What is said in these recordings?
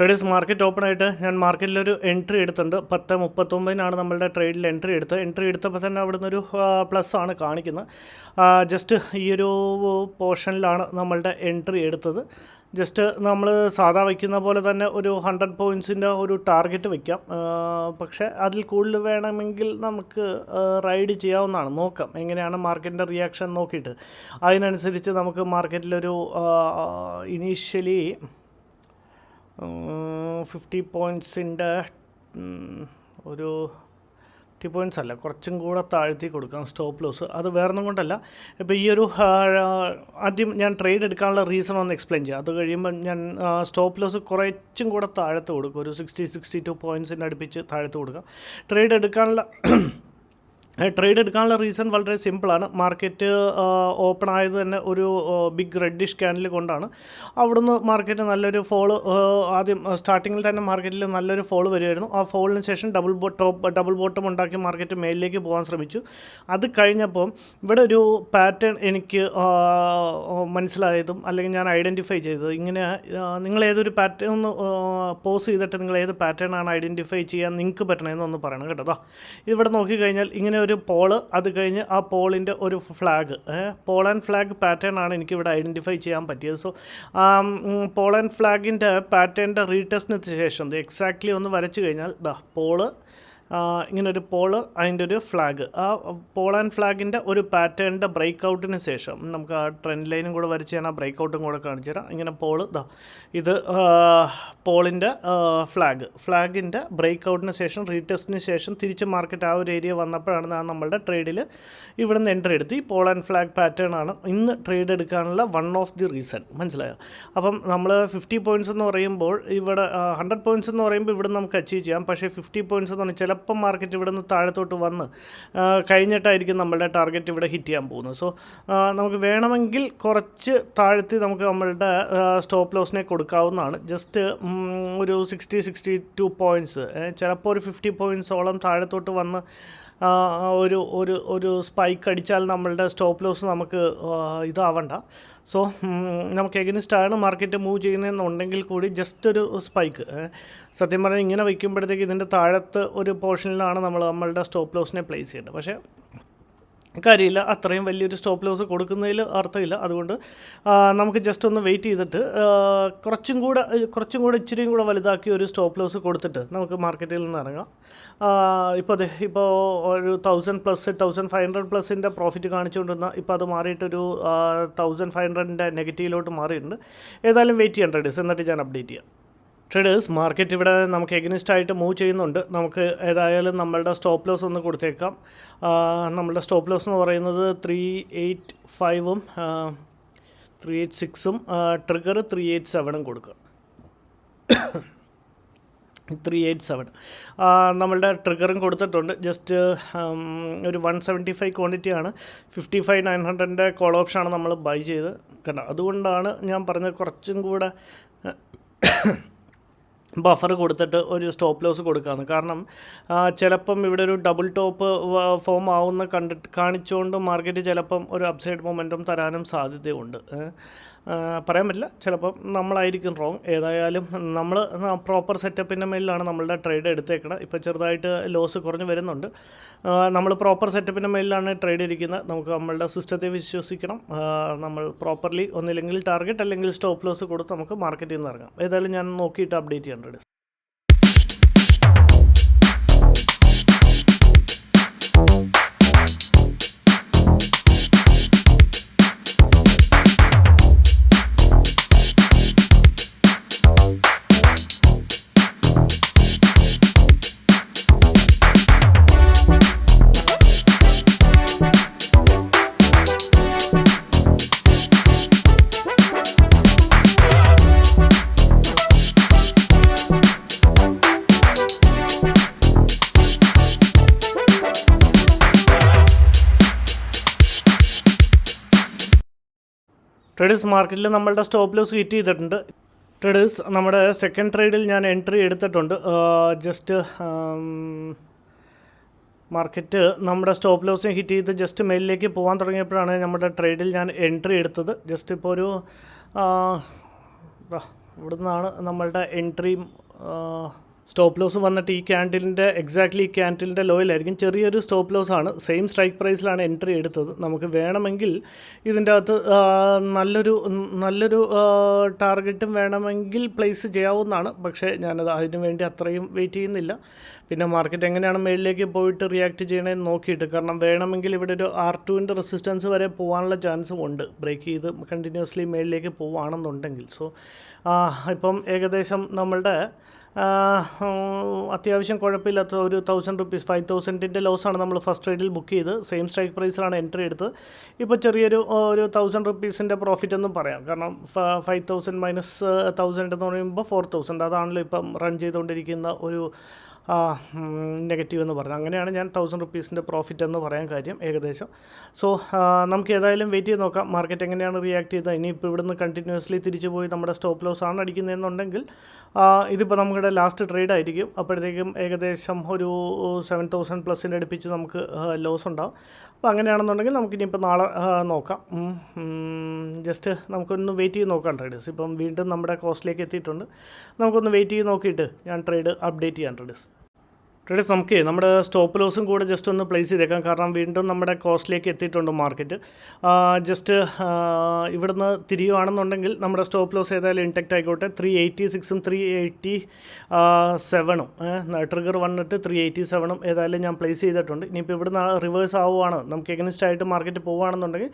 Traders market open ആയിട്ട് ഞാൻ മാർക്കറ്റിലൊരു entry എടുത്തിട്ടുണ്ട്. 10:39 നമ്മളുടെ ട്രേഡിൽ എൻട്രി എടുത്തപ്പോൾ തന്നെ അവിടെ നിന്നൊരു പ്ലസ് ആണ് കാണിക്കുന്നത്. ജസ്റ്റ് ഈ ഒരു പോർഷനിലാണ് നമ്മളുടെ എൻട്രി എടുത്തത്. ജസ്റ്റ് നമ്മൾ സാധാ വയ്ക്കുന്ന പോലെ തന്നെ ഒരു 100 പോയിൻറ്റ്സിൻ്റെ ഒരു ടാർഗറ്റ് വയ്ക്കാം. പക്ഷേ അതിൽ കൂടുതൽ വേണമെങ്കിൽ നമുക്ക് റൈഡ് ചെയ്യാവുന്നതാണ്. നോക്കാം എങ്ങനെയാണ് മാർക്കറ്റിൻ്റെ റിയാക്ഷൻ നോക്കിയിട്ട് അതിനനുസരിച്ച് നമുക്ക് മാർക്കറ്റിലൊരു ഇനീഷ്യലി 50 പോയിൻറ്റ്സിൻ്റെ ഒരു 50 പോയിൻറ്റ്സ് അല്ല, കുറച്ചും കൂടെ താഴ്ത്തി കൊടുക്കാം സ്റ്റോപ്പ് ലോസ്. അത് വേറൊന്നും കൊണ്ടല്ല, ഇപ്പോൾ ഈ ഒരു ആദ്യം ഞാൻ ട്രേഡ് എടുക്കാനുള്ള റീസൺ ഒന്ന് എക്സ്പ്ലെയിൻ ചെയ്യാം. അത് കഴിയുമ്പോൾ ഞാൻ സ്റ്റോപ്പ് ലോസ് കുറച്ചും കൂടെ താഴത്ത് കൊടുക്കും. ഒരു 62 പോയിൻറ്റ്സിൻ്റെ അടുപ്പിച്ച് താഴത്ത് കൊടുക്കാം. ട്രേഡ് എടുക്കാനുള്ള റീസൺ വളരെ സിമ്പിളാണ്. മാർക്കറ്റ് ഓപ്പൺ ആയത് തന്നെ ഒരു ബിഗ് റെഡിഷ് ക്യാൻഡിൽ കൊണ്ടാണ്. അവിടുന്ന് മാർക്കറ്റ് നല്ലൊരു ഫോള്, ആദ്യം സ്റ്റാർട്ടിങ്ങിൽ തന്നെ മാർക്കറ്റിൽ നല്ലൊരു ഫോള് വരുമായിരുന്നു. ആ ഫോളിന് ശേഷം ഡബിൾ ബോട്ടം ഉണ്ടാക്കി മാർക്കറ്റ് മേലിലേക്ക് പോകാൻ ശ്രമിച്ചു. അത് കഴിഞ്ഞപ്പോൾ ഇവിടെ ഒരു പാറ്റേൺ എനിക്ക് മനസ്സിലായതും അല്ലെങ്കിൽ ഞാൻ ഐഡൻറ്റിഫൈ ചെയ്തത്, ഇങ്ങനെ നിങ്ങൾ ഏതൊരു പാറ്റേൺ ഒന്ന് പോസ് ചെയ്തിട്ട് നിങ്ങൾ ഏത് പാറ്റേൺ ആണ് ഐഡൻറ്റിഫൈ ചെയ്യാൻ നിങ്ങൾക്ക് പറ്റണമെന്നൊന്ന് പറയണം കേട്ടോ. ഇവിടെ നോക്കിക്കഴിഞ്ഞാൽ ഇങ്ങനെ ഒരു പോള്, അത് കഴിഞ്ഞ് ആ പോളിൻ്റെ ഒരു flag, pole and flag pattern ആണ് എനിക്കിവിടെ ഐഡൻറ്റിഫൈ ചെയ്യാൻ പറ്റിയത്. സോ പോൾ ആൻഡ് ഫ്ലാഗിൻ്റെ പാറ്റേണിൻ്റെ റീടെസ്റ്റിന് ശേഷം എക്സാക്ട്ലി ഒന്ന് വരച്ചു കഴിഞ്ഞാൽ പോള്, ഇങ്ങനൊരു പോള്, അതിൻ്റെ ഒരു ഫ്ലാഗ്, ആ പോൾ ആൻഡ് ഫ്ലാഗിൻ്റെ ഒരു പാറ്റേണിൻ്റെ ബ്രേക്ക് ഔട്ടിന് ശേഷം നമുക്ക് ആ ട്രെൻഡ് ലൈനും കൂടെ വരച്ച് ഞാൻ ആ ബ്രേക്ക് ഔട്ടും കൂടെ കാണിച്ചു തരാം. ഇങ്ങനെ പോള് ഇത് പോളിൻ്റെ ഫ്ലാഗിൻ്റെ ബ്രേക്ക് ഔട്ടിന് ശേഷം റീടെസ്റ്റിന് ശേഷം തിരിച്ച് മാർക്കറ്റ് ആ ഒരു ഏരിയ വന്നപ്പോഴാണ് ഞാൻ നമ്മളുടെ ട്രേഡിൽ ഇവിടെ നിന്ന് എൻട്രി എടുത്ത്. ഈ പോൾ ആൻഡ് ഫ്ലാഗ് പാറ്റേൺ ആണ് ഇന്ന് ട്രേഡ് എടുക്കാനുള്ള വൺ ഓഫ് ദി റീസൺ. മനസ്സിലായോ? അപ്പം നമ്മൾ 50 പോയിൻറ്റ്സ് എന്ന് പറയുമ്പോൾ ഇവിടെ 100 പോയിൻറ്റ്സ് എന്ന് പറയുമ്പോൾ ഇവിടെ നമുക്ക് അച്ചീവ് ചെയ്യാം. പക്ഷേ 50 പോയിൻറ്റ്സ് എന്ന് പറഞ്ഞാൽ ചിലപ്പം മാർക്കറ്റ് ഇവിടെ നിന്ന് താഴത്തോട്ട് വന്ന് കഴിഞ്ഞിട്ടായിരിക്കും നമ്മളുടെ ടാർഗറ്റ് ഇവിടെ ഹിറ്റ് ചെയ്യാൻ പോകുന്നത്. സോ നമുക്ക് വേണമെങ്കിൽ കുറച്ച് താഴ്ത്തി നമുക്ക് നമ്മളുടെ സ്റ്റോപ്പ് ലോസിനെ കൊടുക്കാവുന്നതാണ്. ജസ്റ്റ് ഒരു 62 പോയിൻറ്റ്സ്, ചിലപ്പോൾ ഒരു 50 പോയിൻറ്റ്സോളം താഴത്തോട്ട് വന്ന് ഒരു സ്പൈക്ക് അടിച്ചാൽ നമ്മളുടെ സ്റ്റോപ്പ് ലോസ് നമുക്ക് ഇതാവണ്ട. സോ നമുക്ക് എഗനിസ്റ്റാണ് മാർക്കറ്റ് മൂവ് ചെയ്യുന്നതെന്നുണ്ടെങ്കിൽ കൂടി ജസ്റ്റ് ഒരു സ്പൈക്ക്, സത്യം പറഞ്ഞാൽ ഇങ്ങനെ വയ്ക്കുമ്പോഴത്തേക്ക് ഇതിൻ്റെ താഴത്ത് ഒരു പോർഷനിലാണ് നമ്മളുടെ സ്റ്റോപ്പ് ലോസിനെ പ്ലേസ് ചെയ്യേണ്ടത്. പക്ഷേ കാര്യമില്ല, അത്രയും വലിയൊരു സ്റ്റോപ്പ് ലോസ് കൊടുക്കുന്നതിൽ അർത്ഥമില്ല. അതുകൊണ്ട് നമുക്ക് ജസ്റ്റ് ഒന്ന് വെയിറ്റ് ചെയ്തിട്ട് കുറച്ചും കൂടെ ഇച്ചിരിയും കൂടെ വലുതാക്കി ഒരു സ്റ്റോപ്പ് ലോസ് കൊടുത്തിട്ട് നമുക്ക് മാർക്കറ്റിൽ നിന്ന് ഇറങ്ങാം. ഇപ്പോൾ ഒരു 1000+, 1500+ൻ്റെ പ്രോഫിറ്റ് കാണിച്ചുകൊണ്ടിരുന്ന ഇപ്പോൾ അത് മാറിയിട്ടൊരു 1500ൻ്റെ നെഗറ്റീവിലോട്ട് മാറിയിട്ടുണ്ട്. ഏതായാലും വെയിറ്റ് ചെയ്യാൻ ട്രേഡേഴ്സ്, എന്നിട്ട് ഞാൻ അപ്ഡേറ്റ് ചെയ്യാം. ട്രേഡേഴ്സ്, മാർക്കറ്റ് ഇവിടെ നമുക്ക് എഗനിസ്റ്റായിട്ട് മൂവ് ചെയ്യുന്നുണ്ട്. നമുക്ക് ഏതായാലും നമ്മളുടെ സ്റ്റോപ്പ് ലോസ് ഒന്ന് കൊടുത്തേക്കാം. നമ്മളുടെ സ്റ്റോപ്പ് ലോസ് എന്ന് പറയുന്നത് 385-ഉം 386-ഉം ട്രിഗർ 387-ഉം കൊടുക്കുക. 387 നമ്മളുടെ ട്രിഗറും കൊടുത്തിട്ടുണ്ട്. ജസ്റ്റ് ഒരു 175 ക്വാണ്ടിറ്റിയാണ്. 55,900ൻ്റെ കോൾ ഓപ്ഷനാണ് നമ്മൾ ബൈ ചെയ്ത് കണ്ട. അതുകൊണ്ടാണ് ഞാൻ പറഞ്ഞത് കുറച്ചും കൂടെ ബഫർ കൊടുത്തിട്ട് ഒരു സ്റ്റോപ്പ് ലോസ് കൊടുക്കാമെന്ന്. കാരണം ചിലപ്പം ഇവിടെ ഒരു ഡബിൾ ടോപ്പ് ഫോം ആവുന്ന കാണിച്ചുകൊണ്ട് മാർക്കറ്റ് ചിലപ്പം ഒരു അപ്സൈഡ് മൊമെൻറ്റം തരാനും സാധ്യതയുണ്ട്. പറയാൻ പറ്റില്ല, ചിലപ്പം നമ്മളായിരിക്കും റോങ്. ഏതായാലും നമ്മൾ പ്രോപ്പർ സെറ്റപ്പിൻ്റെ മേലിലാണ് നമ്മളുടെ ട്രേഡ് എടുത്തേക്കണം. ഇപ്പോൾ ചെറുതായിട്ട് ലോസ് കുറഞ്ഞ് വരുന്നുണ്ട്. നമ്മൾ പ്രോപ്പർ സെറ്റപ്പിൻ്റെ മേലിലാണ് ട്രേഡ് ഇരിക്കുന്നത്. നമുക്ക് നമ്മളുടെ സിസ്റ്റത്തെ വിശ്വസിക്കണം. നമ്മൾ പ്രോപ്പർലി ഒന്നില്ലെങ്കിൽ ടാർഗറ്റ് അല്ലെങ്കിൽ സ്റ്റോപ്പ് ലോസ് കൊടുത്ത് നമുക്ക് മാർക്കറ്റിൽ നിന്ന് ഇറങ്ങാം. ഏതായാലും ഞാൻ നോക്കിയിട്ട് അപ്ഡേറ്റ് ചെയ്യാൻ ട്രേഡ്. ട്രേഡേഴ്സ്, മാർക്കറ്റിൽ നമ്മളുടെ സ്റ്റോപ്പ് ലോസ് ഹിറ്റ് ചെയ്തിട്ടുണ്ട്. ട്രേഡേഴ്സ്, നമ്മുടെ സെക്കൻഡ് ട്രേഡിൽ ഞാൻ എൻട്രി എടുത്തിട്ടുണ്ട്. ജസ്റ്റ് മാർക്കറ്റ് നമ്മുടെ സ്റ്റോപ്പ് ലോസിനെ ഹിറ്റ് ചെയ്ത് ജസ്റ്റ് മേലിലേക്ക് പോകാൻ തുടങ്ങിയപ്പോഴാണ് നമ്മുടെ ട്രേഡിൽ ഞാൻ എൻട്രി എടുത്തത്. ജസ്റ്റ് ഇപ്പോൾ ഒരു ഇവിടുന്നാണ് നമ്മളുടെ എൻട്രിയും സ്റ്റോപ്പ് ലോസ് വന്നിട്ട് ഈ ക്യാൻഡിലിൻ്റെ എക്സാക്ട്ലി ഈ ക്യാൻഡിലിൻ്റെ ലോയിലായിരിക്കും. ചെറിയൊരു സ്റ്റോപ്പ് ലോസ് ആണ്. സെയിം സ്ട്രൈക്ക് പ്രൈസിലാണ് എൻട്രി എടുത്തത്. നമുക്ക് വേണമെങ്കിൽ ഇതിൻ്റെ അകത്ത് നല്ലൊരു ടാർഗറ്റും വേണമെങ്കിൽ പ്ലേസ് ചെയ്യാവുന്നതാണ്. പക്ഷേ ഞാനത് അതിനു വേണ്ടി അത്രയും വെയിറ്റ് ചെയ്യുന്നില്ല. പിന്നെ മാർക്കറ്റ് എങ്ങനെയാണ് മേളിലേക്ക് പോയിട്ട് റിയാക്ട് ചെയ്യണമെന്ന് നോക്കിയിട്ട്, കാരണം വേണമെങ്കിൽ ഇവിടെ ഒരു R2ൻ്റെ റെസിസ്റ്റൻസ് വരെ പോകാനുള്ള ചാൻസും ഉണ്ട്, ബ്രേക്ക് ചെയ്ത് കണ്ടിന്യൂസ്ലി മേളിലേക്ക് പോവുകയാണെന്നുണ്ടെങ്കിൽ. സോ ഇപ്പം ഏകദേശം നമ്മളുടെ അത്യാവശ്യം കുഴപ്പമില്ലാത്ത ഒരു 1000 റുപ്പീസ് 5000ൻ്റെ ലോസാണ് നമ്മൾ ഫസ്റ്റ് ട്രേഡിൽ ബുക്ക് ചെയ്ത്. സെയിം സ്ട്രൈക്ക് പ്രൈസിലാണ് എൻട്രി എടുത്തത്. ഇപ്പോൾ ചെറിയൊരു 1000 റുപ്പീസിൻ്റെ പ്രോഫിറ്റ് എന്നും പറയാം. കാരണം 5000 മൈനസ് 1000 എന്ന് പറയുമ്പോൾ 4000, അതാണല്ലോ ഇപ്പം റൺ ചെയ്തുകൊണ്ടിരിക്കുന്ന ഒരു നെഗറ്റീവ് എന്ന് പറഞ്ഞാൽ. അങ്ങനെയാണ് ഞാൻ 1000 റുപ്പീസിൻ്റെ പ്രോഫിറ്റ് എന്ന് പറയാൻ കാര്യം ഏകദേശം. സോ നമുക്ക് ഏതായാലും വെയിറ്റ് ചെയ്ത് നോക്കാം മാർക്കറ്റ് എങ്ങനെയാണ് റിയാക്ട് ചെയ്തത്. ഇനിയിപ്പോൾ ഇവിടുന്ന് കണ്ടിന്യൂസ്ലി തിരിച്ചു പോയി നമ്മുടെ സ്റ്റോപ്പ് ലോസ് ആണ് അടിക്കുന്നതെന്നുണ്ടെങ്കിൽ ഇതിപ്പോൾ നമ്മുടെ ലാസ്റ്റ് ട്രേഡ് ആയിരിക്കും. അപ്പോഴത്തേക്കും ഏകദേശം ഒരു 7000 പ്ലസിൻ്റെ അടുപ്പിച്ച് നമുക്ക് ലോസ് ഉണ്ടാവും. അപ്പോൾ അങ്ങനെയാണെന്നുണ്ടെങ്കിൽ നമുക്കിനിയിപ്പോൾ നാളെ നോക്കാം. ജസ്റ്റ് നമുക്കൊന്ന് വെയിറ്റ് ചെയ്ത് നോക്കാം ട്രേഡേഴ്സ്. ഇപ്പം വീണ്ടും നമ്മുടെ കോസ്റ്റിലേക്ക് എത്തിയിട്ടുണ്ട്. നമുക്കൊന്ന് വെയിറ്റ് ചെയ്ത് നോക്കിയിട്ട് ഞാൻ ട്രേഡ് അപ്ഡേറ്റ് ചെയ്യാം ട്രേഡേഴ്സ്. നമുക്ക് നമ്മുടെ സ്റ്റോപ്പ് ലോസും കൂടെ ജസ്റ്റ് ഒന്ന് പ്ലേസ് ചെയ്തേക്കാം. കാരണം വീണ്ടും നമ്മുടെ കോസ്റ്റിലേക്ക് എത്തിയിട്ടുണ്ട് മാർക്കറ്റ്. ജസ്റ്റ് ഇവിടുന്ന് തിരിയുവാണെന്നുണ്ടെങ്കിൽ നമ്മുടെ സ്റ്റോപ്പ് ലോസ് ഏതായാലും ഇൻടാക്റ്റ് ആയിക്കോട്ടെ. 386ഉം 387ഉം ട്രിഗർ വന്നിട്ട് 387ഉം ഏതായാലും ഞാൻ പ്ലേസ് ചെയ്തിട്ടുണ്ട്. ഇനിയിപ്പോൾ ഇവിടുന്ന് റിവേഴ്സ് ആവുകയാണ്, നമുക്ക് എഗനിസ്റ്റ് ആയിട്ട് മാർക്കറ്റ് പോവുകയാണെന്നുണ്ടെങ്കിൽ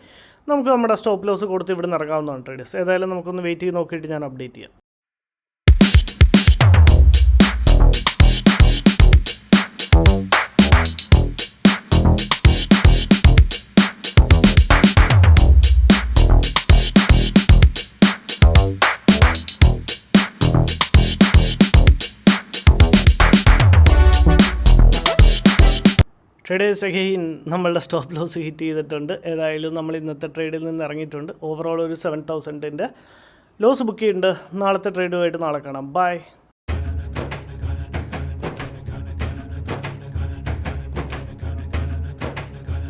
നമുക്ക് നമ്മുടെ സ്റ്റോപ്പ് ലോസ് കൊടുത്ത് ഇവിടുന്ന് ഇറങ്ങാവുന്നതാണ് ട്രേഡേഴ്സ്. ഏതായാലും നമുക്കൊന്ന് വെയിറ്റ് ചെയ്ത് നോക്കിയിട്ട് ഞാൻ അപ്ഡേറ്റ് ചെയ്യാം. ട്രേഡേഴ്സ് അഗെയിൻ നമ്മളുടെ സ്റ്റോപ്പ് ലോസ് ഹിറ്റ് ചെയ്തിട്ടുണ്ട്. ഏതായാലും നമ്മൾ ഇന്നത്തെ ട്രേഡിൽ നിന്ന് ഇറങ്ങിയിട്ടുണ്ട്. ഓവറോൾ ഒരു 7000ൻ്റെ ലോസ് ബുക്ക് ചെയ്യുന്നുണ്ട്. നാളത്തെ ട്രേഡുമായിട്ട് നാളെ കാണാം. ബൈ.